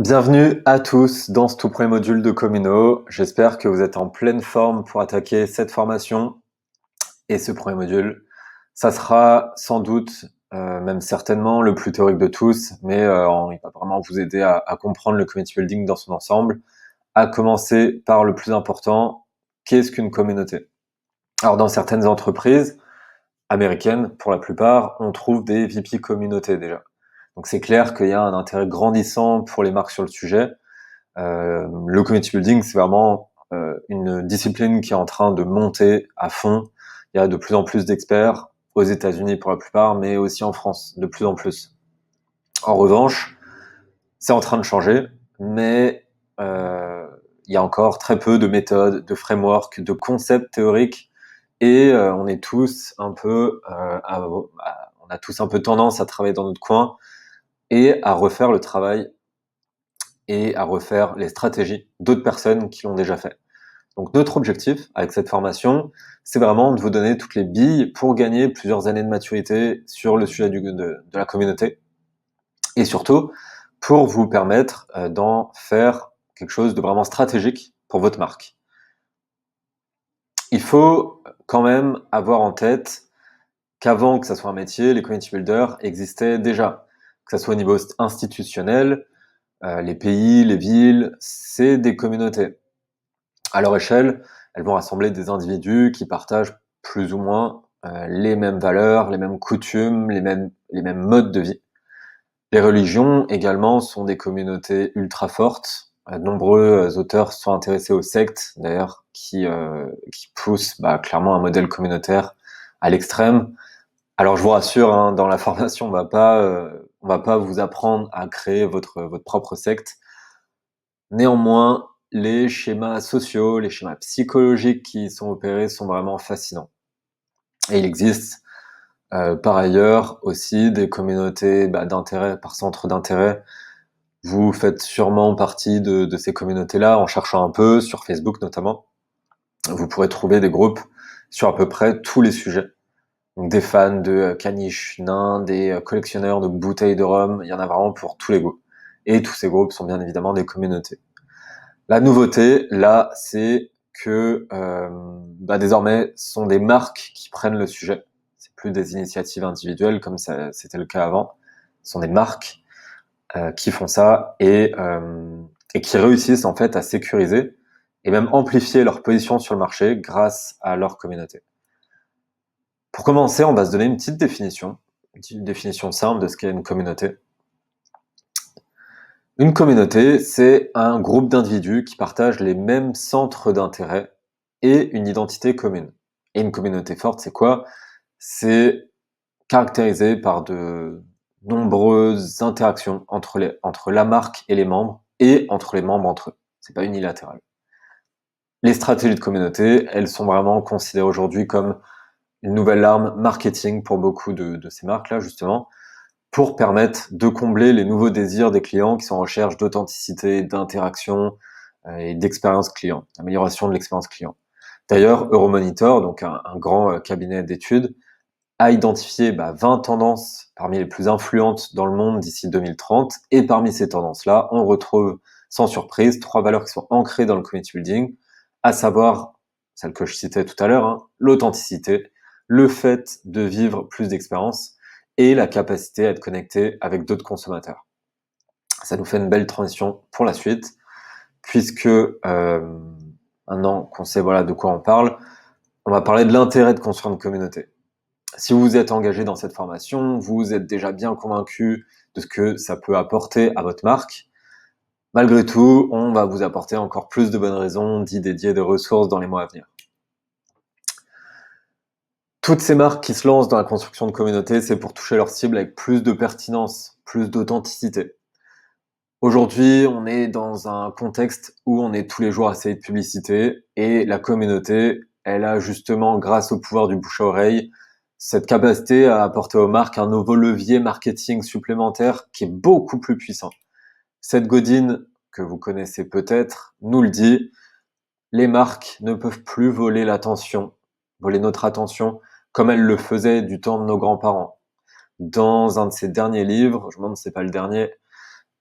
Bienvenue à tous dans ce tout premier module de Communo. J'espère que vous êtes en pleine forme pour attaquer cette formation et ce premier module. Ça sera sans doute, même certainement, le plus théorique de tous, mais il va vraiment vous aider à comprendre le community building dans son ensemble. À commencer par le plus important, qu'est-ce qu'une communauté? Alors dans certaines entreprises américaines, pour la plupart, on trouve des VP communautés déjà. Donc c'est clair qu'il y a un intérêt grandissant pour les marques sur le sujet. Le community building, c'est vraiment une discipline qui est en train de monter à fond. Il y a de plus en plus d'experts aux États-Unis pour la plupart, mais aussi en France, de plus en plus. En revanche, c'est en train de changer, mais il y a encore très peu de méthodes, de frameworks, de concepts théoriques, et on est tous un peu, on a tous un peu tendance à travailler dans notre coin et à refaire le travail et à refaire les stratégies d'autres personnes qui l'ont déjà fait. Donc notre objectif avec cette formation, c'est vraiment de vous donner toutes les billes pour gagner plusieurs années de maturité sur le sujet de la communauté et surtout pour vous permettre d'en faire quelque chose de vraiment stratégique pour votre marque. Il faut quand même avoir en tête qu'avant que ça soit un métier, les community builders existaient déjà, que ça soit au niveau institutionnel, les pays, les villes, c'est des communautés. À leur échelle, elles vont rassembler des individus qui partagent plus ou moins les mêmes valeurs, les mêmes coutumes, les mêmes modes de vie. Les religions également sont des communautés ultra fortes. De nombreux auteurs sont intéressés aux sectes, d'ailleurs, qui poussent clairement un modèle communautaire à l'extrême. Alors je vous rassure, hein, dans la formation, on va pas vous apprendre à créer votre propre secte. Néanmoins, les schémas sociaux, les schémas psychologiques qui sont opérés sont vraiment fascinants. Et il existe par ailleurs aussi des communautés d'intérêt, par centre d'intérêt. Vous faites sûrement partie de ces communautés-là en cherchant un peu, sur Facebook notamment. Vous pourrez trouver des groupes sur à peu près tous les sujets. Donc des fans de caniches nains, des collectionneurs de bouteilles de rhum, il y en a vraiment pour tous les goûts. Et tous ces groupes sont bien évidemment des communautés. La nouveauté, là, c'est que désormais, ce sont des marques qui prennent le sujet. C'est plus des initiatives individuelles comme c'était le cas avant. Ce sont des marques qui font ça et qui réussissent en fait à sécuriser et même amplifier leur position sur le marché grâce à leur communauté. Pour commencer, on va se donner une petite définition simple de ce qu'est une communauté. Une communauté, c'est un groupe d'individus qui partagent les mêmes centres d'intérêt et une identité commune. Et une communauté forte, c'est quoi? C'est caractérisé par de nombreuses interactions entre la marque et les membres, et entre les membres entre eux. C'est pas unilatéral. Les stratégies de communauté, elles sont vraiment considérées aujourd'hui comme une nouvelle arme marketing pour beaucoup de ces marques-là, justement, pour permettre de combler les nouveaux désirs des clients qui sont en recherche d'authenticité, d'interaction et d'expérience client, d'amélioration de l'expérience client. D'ailleurs, Euromonitor, donc un grand cabinet d'études, a identifié 20 tendances parmi les plus influentes dans le monde d'ici 2030, et parmi ces tendances-là, on retrouve sans surprise 3 valeurs qui sont ancrées dans le community building, à savoir celle que je citais tout à l'heure, l'authenticité, le fait de vivre plus d'expérience, et la capacité à être connecté avec d'autres consommateurs. Ça nous fait une belle transition pour la suite, puisque maintenant qu'on sait de quoi on parle, on va parler de l'intérêt de construire une communauté. Si vous êtes engagé dans cette formation, vous êtes déjà bien convaincu de ce que ça peut apporter à votre marque. Malgré tout, on va vous apporter encore plus de bonnes raisons d'y dédier des ressources dans les mois à venir. Toutes ces marques qui se lancent dans la construction de communautés, c'est pour toucher leur cible avec plus de pertinence, plus d'authenticité. Aujourd'hui, on est dans un contexte où on est tous les jours à essayer de publicité, et la communauté, elle a justement, grâce au pouvoir du bouche à oreille, cette capacité à apporter aux marques un nouveau levier marketing supplémentaire qui est beaucoup plus puissant. Seth Godin, que vous connaissez peut-être, nous le dit, les marques ne peuvent plus voler notre attention, comme elles le faisaient du temps de nos grands-parents. Dans un de ses derniers livres, je me demande si c'est pas le dernier,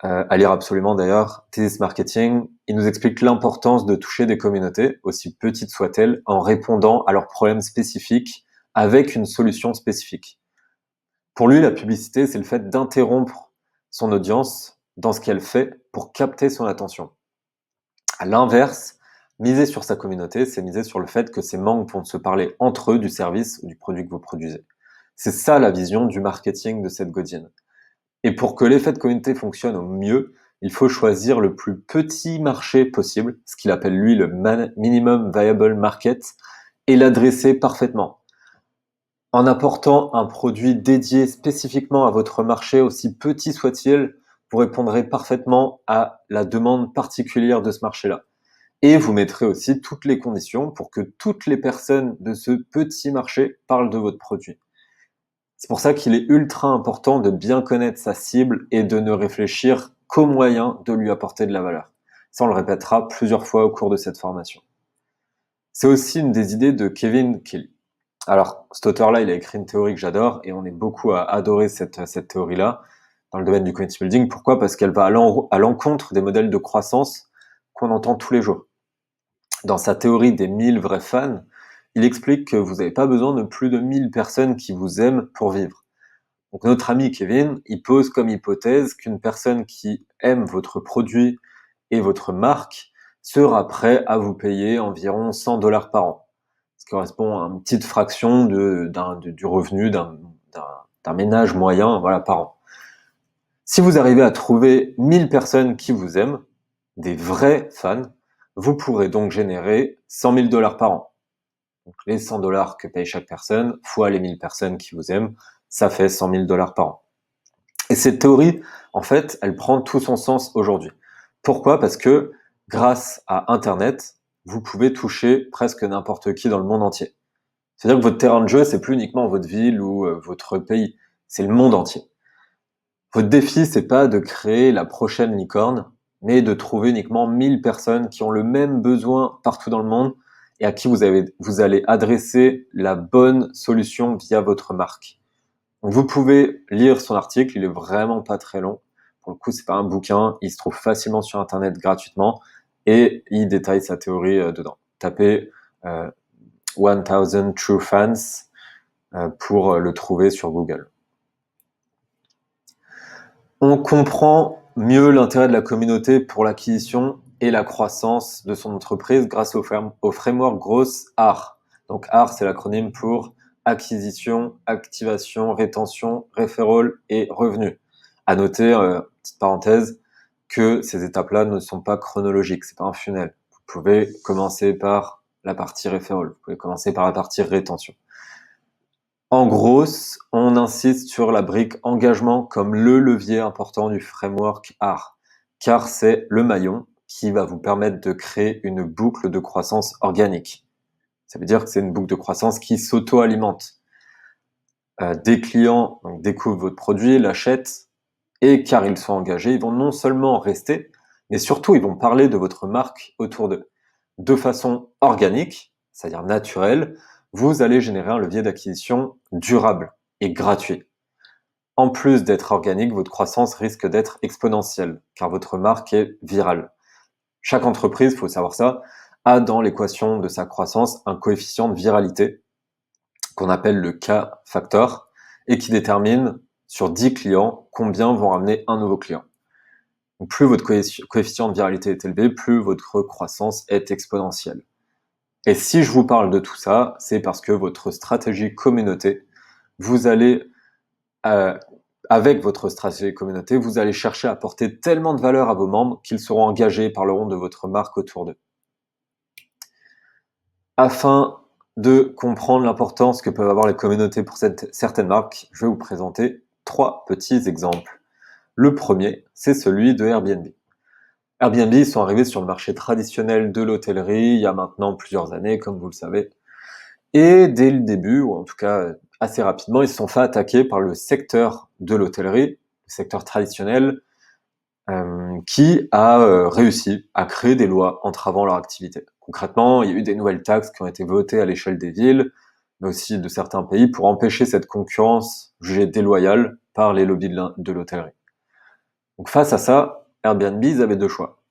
à lire absolument d'ailleurs, This Marketing, il nous explique l'importance de toucher des communautés, aussi petites soient-elles, en répondant à leurs problèmes spécifiques avec une solution spécifique. Pour lui, la publicité, c'est le fait d'interrompre son audience dans ce qu'elle fait pour capter son attention. À l'inverse, miser sur sa communauté, c'est miser sur le fait que ces membres vont se parler entre eux du service ou du produit que vous produisez. C'est ça la vision du marketing de Seth Godin. Et pour que l'effet de communauté fonctionne au mieux, il faut choisir le plus petit marché possible, ce qu'il appelle lui le minimum viable market, et l'adresser parfaitement. En apportant un produit dédié spécifiquement à votre marché, aussi petit soit-il, vous répondrez parfaitement à la demande particulière de ce marché-là. Et vous mettrez aussi toutes les conditions pour que toutes les personnes de ce petit marché parlent de votre produit. C'est pour ça qu'il est ultra important de bien connaître sa cible et de ne réfléchir qu'aux moyens de lui apporter de la valeur. Ça, on le répétera plusieurs fois au cours de cette formation. C'est aussi une des idées de Kevin Kelly. Alors, cet auteur-là, il a écrit une théorie que j'adore et on est beaucoup à adorer cette théorie-là dans le domaine du community building. Pourquoi? Parce qu'elle va à l'encontre des modèles de croissance qu'on entend tous les jours. Dans sa théorie des 1000 vrais fans, il explique que vous n'avez pas besoin de plus de 1000 personnes qui vous aiment pour vivre. Donc notre ami Kevin, il pose comme hypothèse qu'une personne qui aime votre produit et votre marque sera prêt à vous payer environ $100 par an, ce qui correspond à une petite fraction du revenu d'un ménage moyen, voilà, par an. Si vous arrivez à trouver 1000 personnes qui vous aiment, des vrais fans, vous pourrez donc générer $100 000 par an. Donc les $100 que paye chaque personne, fois les 1000 personnes qui vous aiment, ça fait $100 000 par an. Et cette théorie, en fait, elle prend tout son sens aujourd'hui. Pourquoi? Parce que grâce à Internet, vous pouvez toucher presque n'importe qui dans le monde entier. C'est-à-dire que votre terrain de jeu, c'est plus uniquement votre ville ou votre pays, c'est le monde entier. Votre défi, c'est pas de créer la prochaine licorne, mais de trouver uniquement 1000 personnes qui ont le même besoin partout dans le monde et à qui vous allez adresser la bonne solution via votre marque. Donc vous pouvez lire son article, il est vraiment pas très long. Pour le coup, c'est pas un bouquin, il se trouve facilement sur Internet gratuitement et il détaille sa théorie dedans. Tapez 1000 True Fans pour le trouver sur Google. On comprend mieux l'intérêt de la communauté pour l'acquisition et la croissance de son entreprise grâce au framework Growth ARR. Donc ARR, c'est l'acronyme pour acquisition, activation, rétention, referral et revenu. À noter, petite parenthèse, que ces étapes-là ne sont pas chronologiques, c'est pas un funnel. Vous pouvez commencer par la partie referral, vous pouvez commencer par la partie rétention. En gros, on insiste sur la brique engagement comme le levier important du framework ARR, car c'est le maillon qui va vous permettre de créer une boucle de croissance organique. Ça veut dire que c'est une boucle de croissance qui s'auto-alimente. Des clients donc, découvrent votre produit, l'achètent, et car ils sont engagés, ils vont non seulement rester, mais surtout ils vont parler de votre marque autour d'eux. De façon organique, c'est-à-dire naturelle, vous allez générer un levier d'acquisition durable et gratuit. En plus d'être organique, votre croissance risque d'être exponentielle, car votre marque est virale. Chaque entreprise, il faut savoir ça, a dans l'équation de sa croissance un coefficient de viralité qu'on appelle le K-factor et qui détermine sur 10 clients combien vont ramener un nouveau client. Donc plus votre coefficient de viralité est élevé, plus votre croissance est exponentielle. Et si je vous parle de tout ça, c'est parce que votre stratégie communauté, vous allez, avec votre stratégie communauté, vous allez chercher à apporter tellement de valeur à vos membres qu'ils seront engagés par le rond de votre marque autour d'eux. Afin de comprendre l'importance que peuvent avoir les communautés pour certaines marques, je vais vous présenter 3 petits exemples. Le premier, c'est celui de Airbnb. Airbnb, ils sont arrivés sur le marché traditionnel de l'hôtellerie il y a maintenant plusieurs années, comme vous le savez. Et dès le début, ou en tout cas assez rapidement, ils se sont fait attaquer par le secteur de l'hôtellerie, le secteur traditionnel, qui a réussi à créer des lois entravant leur activité. Concrètement, il y a eu des nouvelles taxes qui ont été votées à l'échelle des villes, mais aussi de certains pays, pour empêcher cette concurrence jugée déloyale par les lobbies de l'hôtellerie. Donc face à ça, Airbnb, ils avaient 2 choix.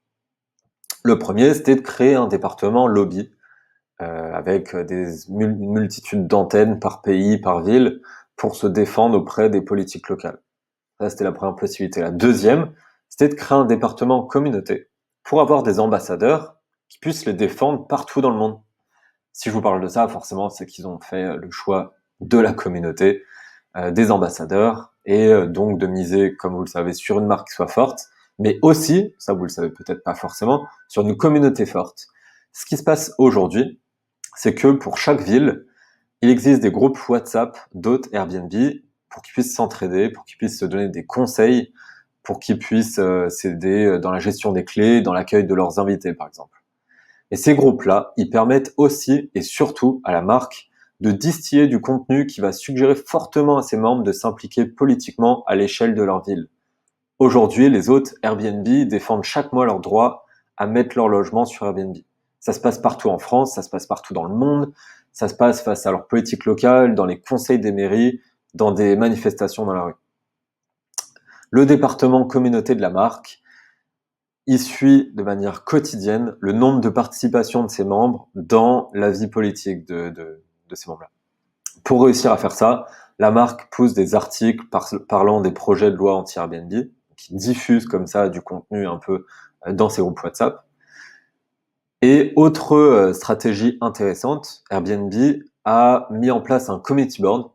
Le premier, c'était de créer un département lobby, avec une multitude d'antennes par pays, par ville, pour se défendre auprès des politiques locales. Ça, c'était la première possibilité. La deuxième, c'était de créer un département communauté pour avoir des ambassadeurs qui puissent les défendre partout dans le monde. Si je vous parle de ça, forcément, c'est qu'ils ont fait le choix de la communauté, des ambassadeurs, et donc de miser, comme vous le savez, sur une marque qui soit forte, mais aussi, ça vous le savez peut-être pas forcément, sur une communauté forte. Ce qui se passe aujourd'hui, c'est que pour chaque ville, il existe des groupes WhatsApp d'hôtes Airbnb pour qu'ils puissent s'entraider, pour qu'ils puissent se donner des conseils, pour qu'ils puissent s'aider dans la gestion des clés, dans l'accueil de leurs invités, par exemple. Et ces groupes-là, ils permettent aussi et surtout à la marque de distiller du contenu qui va suggérer fortement à ses membres de s'impliquer politiquement à l'échelle de leur ville. Aujourd'hui, les hôtes Airbnb défendent chaque mois leur droit à mettre leur logement sur Airbnb. Ça se passe partout en France, ça se passe partout dans le monde, ça se passe face à leur politique locale, dans les conseils des mairies, dans des manifestations dans la rue. Le département communauté de la marque, il suit de manière quotidienne le nombre de participations de ses membres dans la vie politique de ces membres-là. Pour réussir à faire ça, la marque pousse des articles parlant des projets de loi anti-Airbnb, qui diffusent comme ça du contenu un peu dans ses groupes WhatsApp. Et autre stratégie intéressante, Airbnb a mis en place un community board.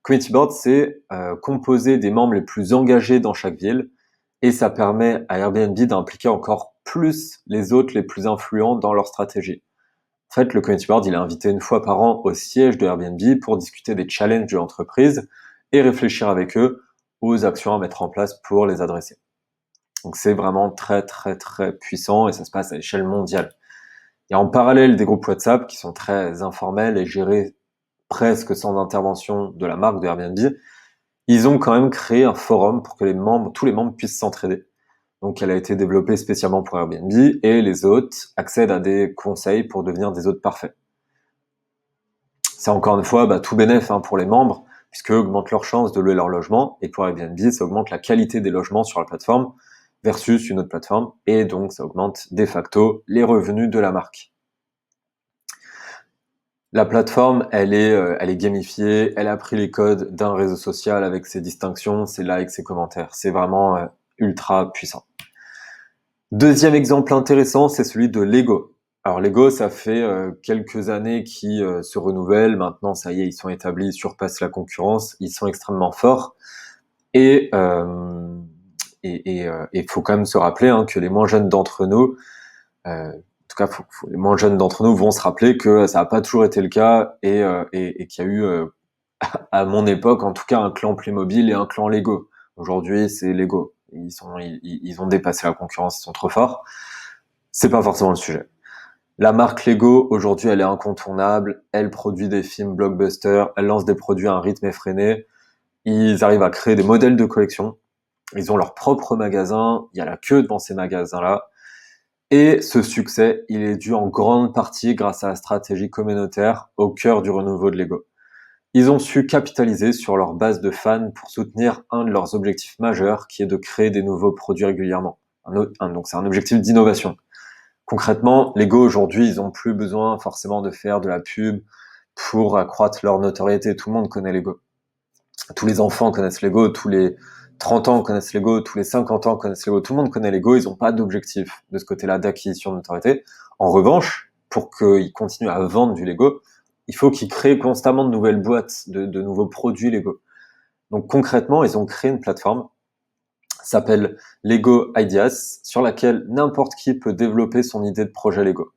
Community board, c'est composer des membres les plus engagés dans chaque ville, et ça permet à Airbnb d'impliquer encore plus les autres les plus influents dans leur stratégie. En fait, le community board, il est invité une fois par an au siège de Airbnb pour discuter des challenges de l'entreprise et réfléchir avec eux aux actions à mettre en place pour les adresser. Donc c'est vraiment très très très puissant et ça se passe à l'échelle mondiale. Et en parallèle des groupes WhatsApp qui sont très informels et gérés presque sans intervention de la marque de Airbnb, ils ont quand même créé un forum pour que tous les membres puissent s'entraider. Donc elle a été développée spécialement pour Airbnb et les hôtes accèdent à des conseils pour devenir des hôtes parfaits. C'est encore une fois tout bénef pour les membres, puisque augmente leurs chances de louer leur logement, et pour Airbnb, ça augmente la qualité des logements sur la plateforme versus une autre plateforme, et donc ça augmente de facto les revenus de la marque. La plateforme, elle est gamifiée, elle a pris les codes d'un réseau social avec ses distinctions, ses likes, ses commentaires. C'est vraiment ultra puissant. Deuxième exemple intéressant, c'est celui de Lego. Alors Lego, ça fait quelques années qu'ils se renouvellent. Maintenant, ça y est, ils sont établis, ils surpassent la concurrence, ils sont extrêmement forts. Et faut quand même se rappeler que les moins jeunes d'entre nous, en tout cas, les moins jeunes d'entre nous vont se rappeler que ça n'a pas toujours été le cas et qu'il y a eu, à mon époque, en tout cas, un clan Playmobil et un clan Lego. Aujourd'hui, c'est Lego. Ils ont dépassé la concurrence, ils sont trop forts. C'est pas forcément le sujet. La marque Lego, aujourd'hui, elle est incontournable. Elle produit des films blockbusters. Elle lance des produits à un rythme effréné. Ils arrivent à créer des modèles de collection. Ils ont leur propre magasin. Il y a la queue devant ces magasins-là. Et ce succès, il est dû en grande partie grâce à la stratégie communautaire au cœur du renouveau de Lego. Ils ont su capitaliser sur leur base de fans pour soutenir un de leurs objectifs majeurs, qui est de créer des nouveaux produits régulièrement. Donc c'est un objectif d'innovation. Concrètement, Lego aujourd'hui, ils ont plus besoin forcément de faire de la pub pour accroître leur notoriété. Tout le monde connaît Lego. Tous les enfants connaissent Lego, tous les 30 ans connaissent Lego, tous les 50 ans connaissent Lego. Tout le monde connaît Lego, ils n'ont pas d'objectif de ce côté-là d'acquisition de notoriété. En revanche, pour qu'ils continuent à vendre du Lego, il faut qu'ils créent constamment de nouvelles boîtes, de nouveaux produits Lego. Donc concrètement, ils ont créé une plateforme s'appelle Lego Ideas, sur laquelle n'importe qui peut développer son idée de projet Lego.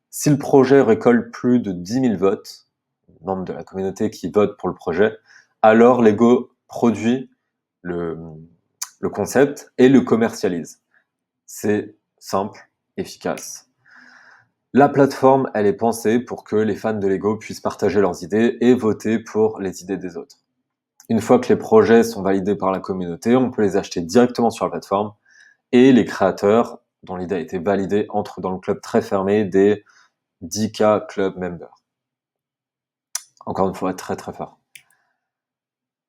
Si le projet récolte plus de 10 000 votes, membres de la communauté qui votent pour le projet, alors Lego produit le concept et le commercialise. C'est simple, efficace. La plateforme, elle est pensée pour que les fans de Lego puissent partager leurs idées et voter pour les idées des autres. Une fois que les projets sont validés par la communauté, on peut les acheter directement sur la plateforme et les créateurs, dont l'idée a été validée, entrent dans le club très fermé des 10K Club Members. Encore une fois, très très fort.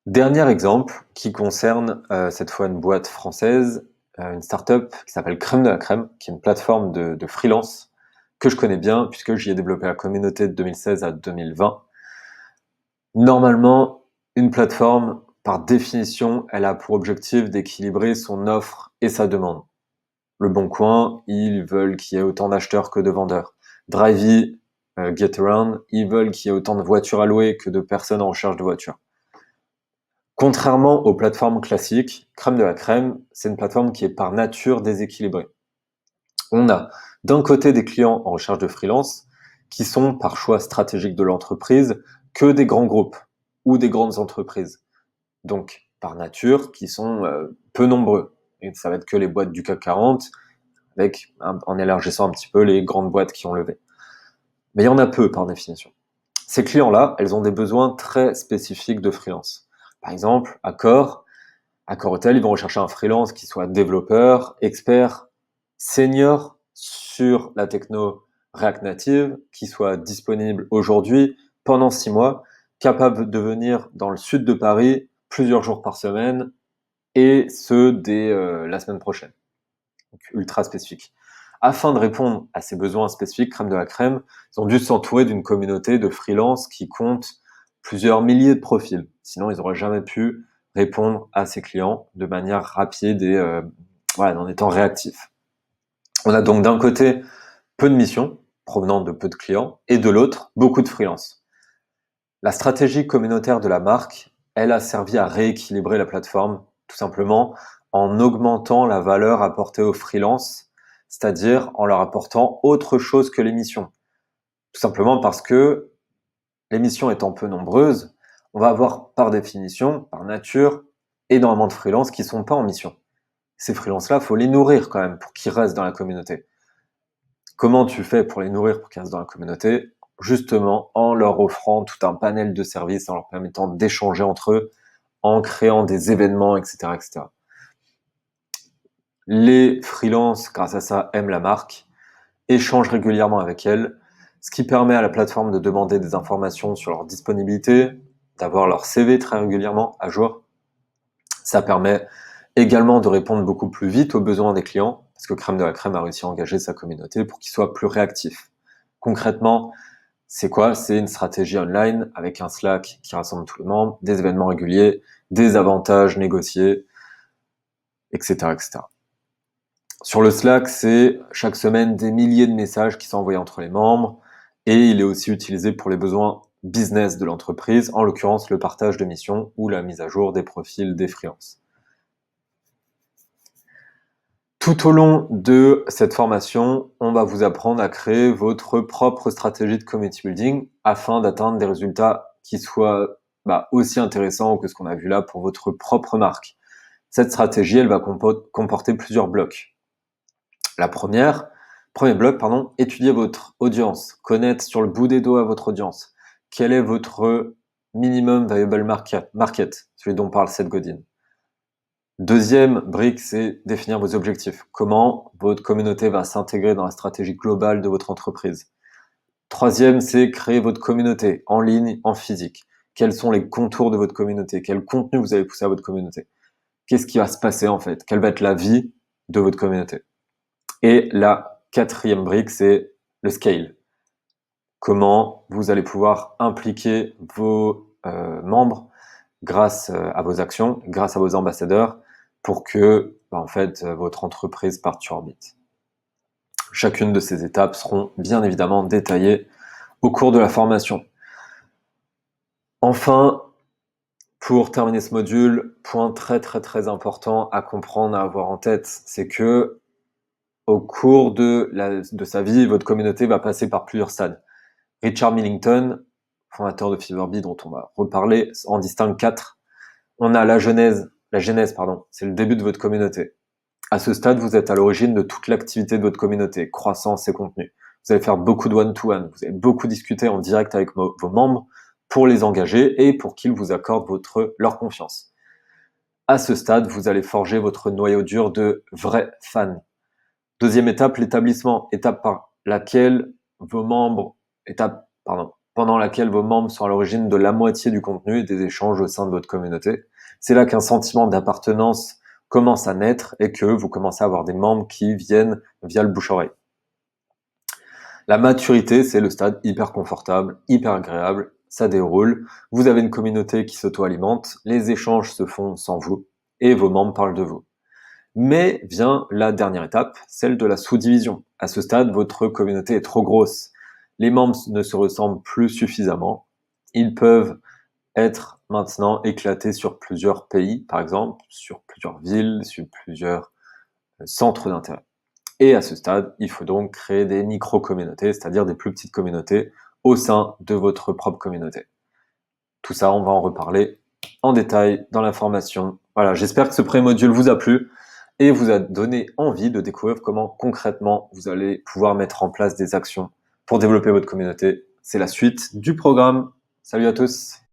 Dernier exemple qui concerne cette fois une boîte française, une startup qui s'appelle Crème de la Crème, qui est une plateforme de freelance que je connais bien puisque j'y ai développé la communauté de 2016 à 2020. Normalement, une plateforme, par définition, elle a pour objectif d'équilibrer son offre et sa demande. Le Bon Coin, ils veulent qu'il y ait autant d'acheteurs que de vendeurs. Drivey, Getaround, ils veulent qu'il y ait autant de voitures à louer que de personnes en recherche de voitures. Contrairement aux plateformes classiques, Crème de la Crème, c'est une plateforme qui est par nature déséquilibrée. On a d'un côté des clients en recherche de freelance qui sont, par choix stratégique de l'entreprise, que des grands groupes ou des grandes entreprises. Donc, par nature, qui sont peu nombreux. Et ça va être que les boîtes du CAC 40, en élargissant un petit peu les grandes boîtes qui ont levé. Mais il y en a peu, par définition. Ces clients-là, elles ont des besoins très spécifiques de freelance. Par exemple, Accor Hotel, ils vont rechercher un freelance qui soit développeur, expert, senior sur la techno React Native, qui soit disponible aujourd'hui, pendant 6 mois, capable de venir dans le sud de Paris plusieurs jours par semaine, et ce, dès la semaine prochaine. Donc, ultra spécifique. Afin de répondre à ces besoins spécifiques, Crème de la Crème, ils ont dû s'entourer d'une communauté de freelance qui compte plusieurs milliers de profils. Sinon, ils n'auraient jamais pu répondre à ces clients de manière rapide et en étant réactifs. On a donc d'un côté peu de missions provenant de peu de clients et de l'autre beaucoup de freelance. La stratégie communautaire de la marque, elle a servi à rééquilibrer la plateforme tout simplement en augmentant la valeur apportée aux freelance, c'est-à-dire en leur apportant autre chose que les missions. Tout simplement parce que les missions étant peu nombreuses, on va avoir par définition, par nature, énormément de freelances qui sont pas en mission. Ces freelances-là, faut les nourrir quand même pour qu'ils restent dans la communauté. Comment tu fais pour les nourrir pour qu'ils restent dans la communauté? Justement, en leur offrant tout un panel de services, en leur permettant d'échanger entre eux, en créant des événements, etc., etc. Les freelances, grâce à ça, aiment la marque, échangent régulièrement avec elle, ce qui permet à la plateforme de demander des informations sur leur disponibilité, d'avoir leur CV très régulièrement à jour. Ça permet également de répondre beaucoup plus vite aux besoins des clients, parce que Crème de la Crème a réussi à engager sa communauté pour qu'ils soient plus réactifs. Concrètement, c'est quoi? C'est une stratégie online avec un Slack qui rassemble tous les membres, des événements réguliers, des avantages négociés, etc., etc. Sur le Slack, c'est chaque semaine des milliers de messages qui sont envoyés entre les membres et il est aussi utilisé pour les besoins business de l'entreprise, en l'occurrence le partage de missions ou la mise à jour des profils des freelances. Tout au long de cette formation, on va vous apprendre à créer votre propre stratégie de community building afin d'atteindre des résultats qui soient aussi intéressants que ce qu'on a vu là pour votre propre marque. Cette stratégie, elle va comporter plusieurs blocs. Premier bloc, étudier votre audience, connaître sur le bout des doigts votre audience. Quel est votre minimum viable market, celui dont parle Seth Godin. Deuxième brique, c'est définir vos objectifs. Comment votre communauté va s'intégrer dans la stratégie globale de votre entreprise. Troisième, c'est créer votre communauté en ligne, en physique. Quels sont les contours de votre communauté? Quel contenu vous allez pousser à votre communauté? Qu'est-ce qui va se passer en fait? Quelle va être la vie de votre communauté? Et la quatrième brique, c'est le scale. Comment vous allez pouvoir impliquer vos membres grâce à vos actions, grâce à vos ambassadeurs, pour que votre entreprise parte sur orbite. Chacune de ces étapes seront bien évidemment détaillées au cours de la formation. Enfin, pour terminer ce module, point très très très important à comprendre, à avoir en tête, c'est que au cours de sa vie, votre communauté va passer par plusieurs stades. Richard Millington, fondateur de Feverbee, dont on va reparler, en distingue 4. On a la genèse, c'est le début de votre communauté. À ce stade, vous êtes à l'origine de toute l'activité de votre communauté, croissance et contenu. Vous allez faire beaucoup de one-to-one, vous allez beaucoup discuter en direct avec vos membres pour les engager et pour qu'ils vous accordent leur confiance. À ce stade, vous allez forger votre noyau dur de vrais fans. Deuxième étape, l'établissement, pendant laquelle vos membres sont à l'origine de la moitié du contenu et des échanges au sein de votre communauté. C'est là qu'un sentiment d'appartenance commence à naître et que vous commencez à avoir des membres qui viennent via le bouche-oreille. La maturité, c'est le stade hyper confortable, hyper agréable, ça déroule, vous avez une communauté qui s'auto-alimente, les échanges se font sans vous, et vos membres parlent de vous. Mais vient la dernière étape, celle de la sous-division. À ce stade, votre communauté est trop grosse. Les membres ne se ressemblent plus suffisamment. Ils peuvent être maintenant éclatés sur plusieurs pays, par exemple, sur plusieurs villes, sur plusieurs centres d'intérêt. Et à ce stade, il faut donc créer des micro-communautés, c'est-à-dire des plus petites communautés au sein de votre propre communauté. Tout ça, on va en reparler en détail dans la formation. Voilà, j'espère que ce pré-module vous a plu et vous a donné envie de découvrir comment concrètement vous allez pouvoir mettre en place des actions pour développer votre communauté. C'est la suite du programme. Salut à tous!